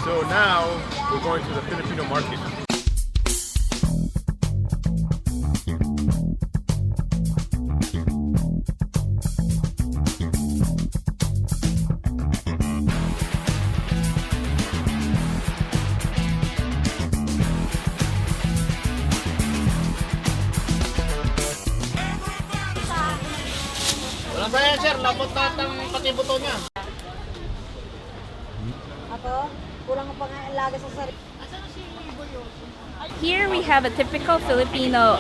So now we're going to the Filipino market. Walang saya sir, labot lahat ng pati buto niya. Here we have a typical Filipino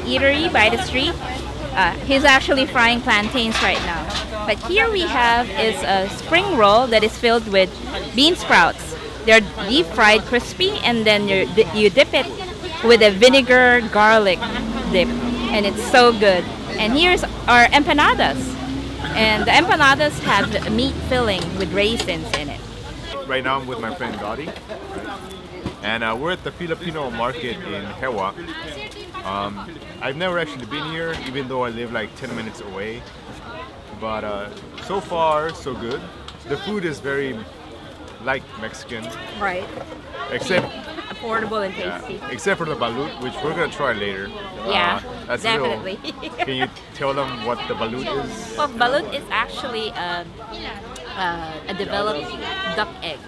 eatery by the street. He's actually frying plantains right now. But here we have is a spring roll that is filled with bean sprouts. They're deep fried crispy, and then you dip it with a vinegar garlic dip, and it's so good. And here's our empanadas. And the empanadas have the meat filling with raisins in it. Right now I'm with my friend Dottie. And we're at the Filipino market in Hyehwa. I've never actually been here, even though I live like 10 minutes away. But so far, so good. The food is very like Mexican. Right. Except affordable and tasty. Yeah, except for the balut, which we're gonna try later. Yeah, that's definitely. Can you tell them what the balut is? Well, balut is actually a developed duck egg.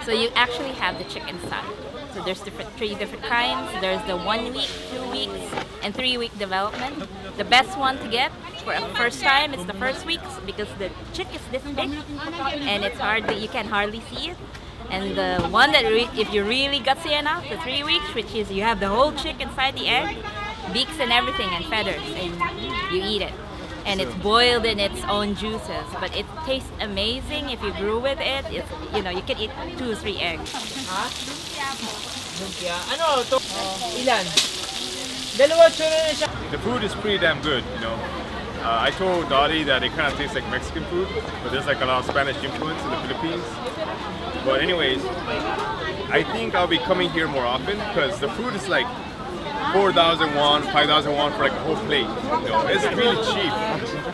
So you actually have the chicken side. So there's three different kinds. There's the 1 week, 2 weeks, and 3 week development. The best one to get for a first time is the first week because the chick is this big and it's you can hardly see it. And the one that if you're really gutsy enough, the 3 weeks, which is you have the whole chick inside the egg, beaks and everything and feathers, and you eat it. And it's boiled in its own juices, but it tastes amazing if you brew with it. It's, you can eat 2 or 3 eggs. The food is pretty damn good, I told Dottie that it kind of tastes like Mexican food, but there's like a lot of Spanish influence in the Philippines. But anyways, I think I'll be coming here more often because the food is like 4,000 won, 5,000 won for like a whole plate. It's really cheap,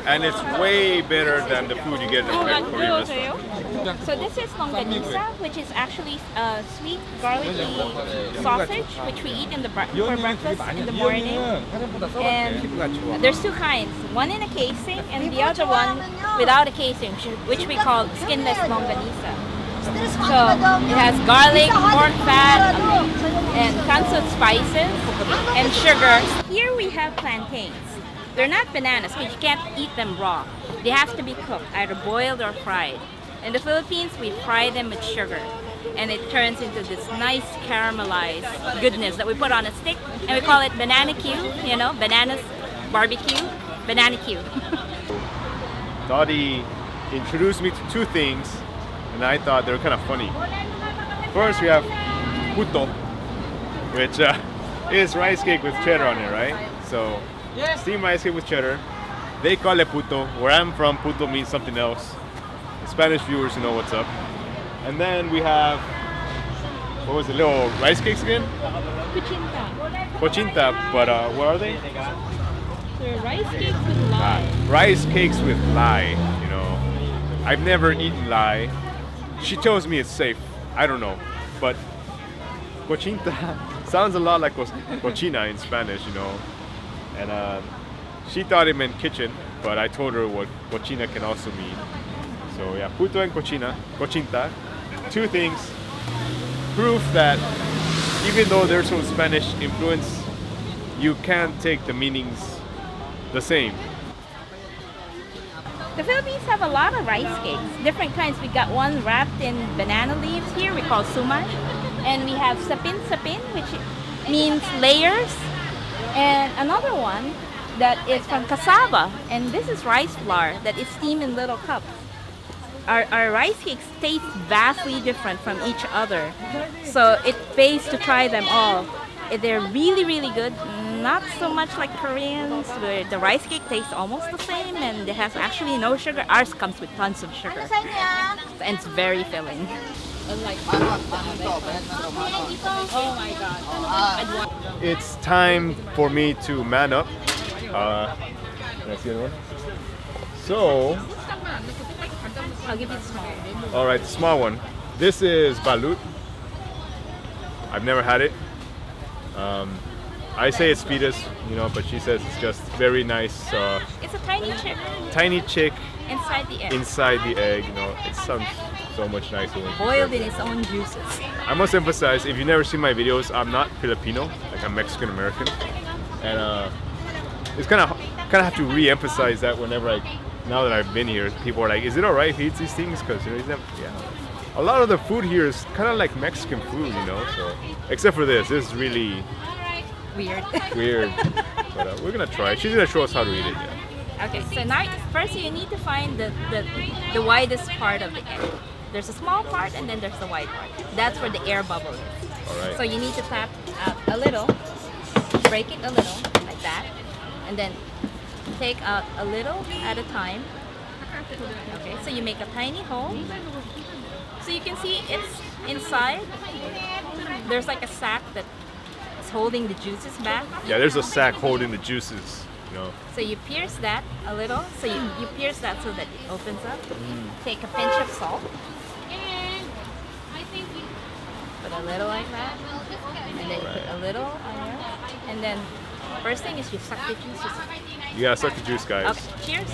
and it's way better than the food you get in a Korean restaurant. So this is longanisa, which is actually sweet garlicky sausage, which we eat for breakfast in the morning. And there's 2 kinds, one in a casing and the other one without a casing, which we call skinless longanisa. So it has garlic, pork fat, and tons of spices and sugar. Here we have plantains. They're not bananas because you can't eat them raw. They have to be cooked, either boiled or fried. In the Philippines, we fry them with sugar, and it turns into this nice caramelized goodness that we put on a stick, and we call it banana Q, bananas barbecue, banana Q. Dottie introduced me to 2 things, and I thought they were kind of funny. First, we have puto, which is rice cake with cheddar on it, right? So, steamed rice cake with cheddar. They call it puto. Where I'm from, puto means something else. Spanish viewers know what's up. And then we have, what was it, little rice cakes again? Cochinta, but what are they? They're rice cakes with lye. Rice cakes with lye, I've never eaten lye. She tells me it's safe. I don't know. But cochinta sounds a lot like cochina in Spanish, And she thought it meant kitchen, but I told her what cochina can also mean. So yeah, puto and cochinta, 2 things, proof that even though there's some Spanish influence, you can't take the meanings the same. The Philippines have a lot of rice cakes, different kinds. We got one wrapped in banana leaves here, we call suman. And we have sapin, which means layers. And another one that is from cassava, and this is rice flour that is steamed in little cups. Our rice cakes taste vastly different from each other, so it pays to try them all. They're really, really good. Not so much like Koreans, where the rice cake tastes almost the same and it has actually no sugar. Ours comes with tons of sugar, and it's very filling. Oh my god. It's time for me to man up. Can I see another one? So, I'll give you the small one. alright, the small one. This is balut. I've never had it. I say it's pidos, you know, but she says it's just very nice. It's a tiny chip Tiny chick inside the egg. inside the egg. You know, it sounds so much nicer. When she Boiled says in its own juices. it. I must emphasize, if you've never seen my videos, I'm not Filipino. Like I'm Mexican American, and it's kind of have to re-emphasize that whenever now that I've been here, people are like, "Is it alright if he eats these things?" Because you know, a lot of the food here is kind of like Mexican food, you know. So except for this is really Weird. weird. But we're gonna try it. She's gonna show us how to eat it. Yeah. Okay, so now first you need to find the widest part of the egg. There's a small part and then there's the wide part. That's where the air bubble is. All right. So you need to tap out a little, break it a little like that, and then take out a little at a time. Okay, so you make a tiny hole. So you can see it's inside. There's like a sack that is holding the juices back. Yeah, there's a sack holding the juices. You know. So you pierce that a little. So you pierce that so that it opens up. Take a pinch of salt. Put a little like that. And then you put a little on here. And then first thing is you suck the juices. You gotta suck the juice, guys. Okay, cheers.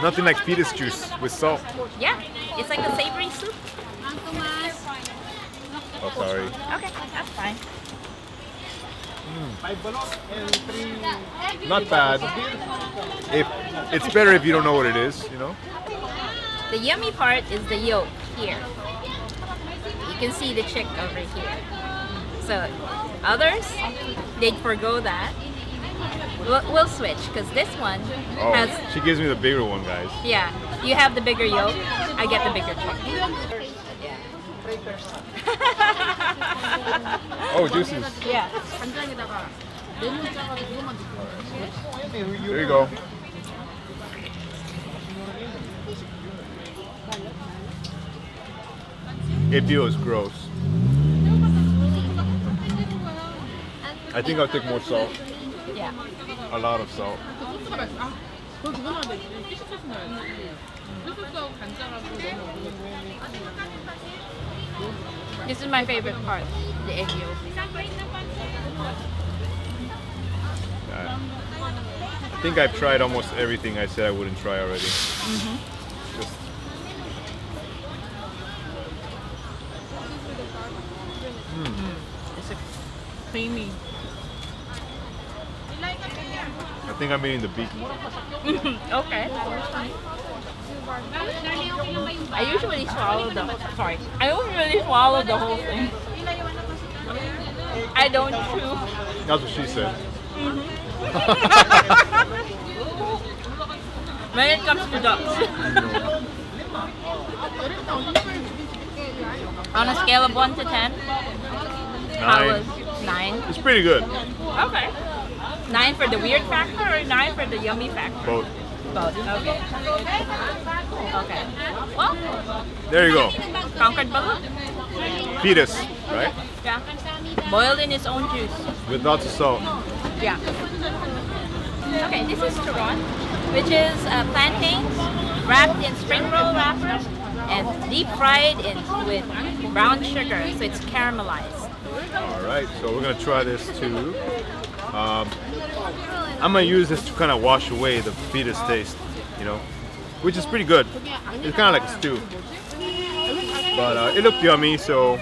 Nothing like pidos juice with salt. Yeah, it's like a savory soup. Oh, sorry. Okay, that's fine. Not bad. If it's better if you don't know what it is, you know. The yummy part is the yolk here. You can see the chick over here. So others, they'd forgo that. We'll switch because this one Oh, has, she gives me the bigger one, guys. yeah, you have the bigger yolk, I get the bigger chick. Oh, juices. Yeah. There you go. It feels gross. I think I'll take more salt. Yeah. A lot of salt. This is my favorite part, the egg yolk. I think I've tried almost everything I said I wouldn't try already. Just It's a creamy. I think I'm eating the beak. Okay. I usually swallow the whole thing. I don't chew. That's what she said. When it comes to ducks. On a scale of 1 to 10, how was 9? It's pretty good. Okay. 9 for the weird factor or 9 for the yummy factor? Both. Both. Okay. Okay. Well, There you go. conquered Balut. Pidos, right? Yeah. Boiled in its own juice. With lots of salt. Yeah. Okay, this is turon, which is plantains wrapped in spring roll wrappers and deep fried with brown sugar, so it's caramelized. All right, so we're gonna try this too. I'm gonna use this to kind of wash away the pidos taste, you know, which is pretty good. It's kind of like a stew, but it looked yummy. So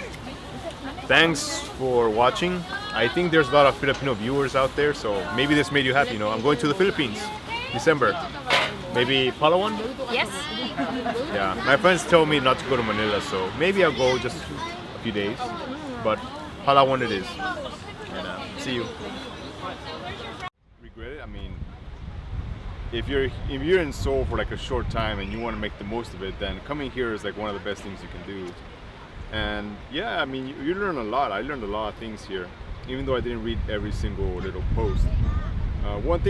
thanks for watching. I think there's a lot of Filipino viewers out there, so maybe this made you happy. You know, I'm going to the Philippines, December. Maybe Palawan? Yes. Yeah, my friends tell me not to go to Manila, so maybe I'll go just a few days. But Palawan it is. And see you. Regret it? I mean, if you're in Seoul for like a short time and you want to make the most of it, then coming here is like one of the best things you can do. And yeah, I mean, you learn a lot. I learned a lot of things here, even though I didn't read every single little post. One thing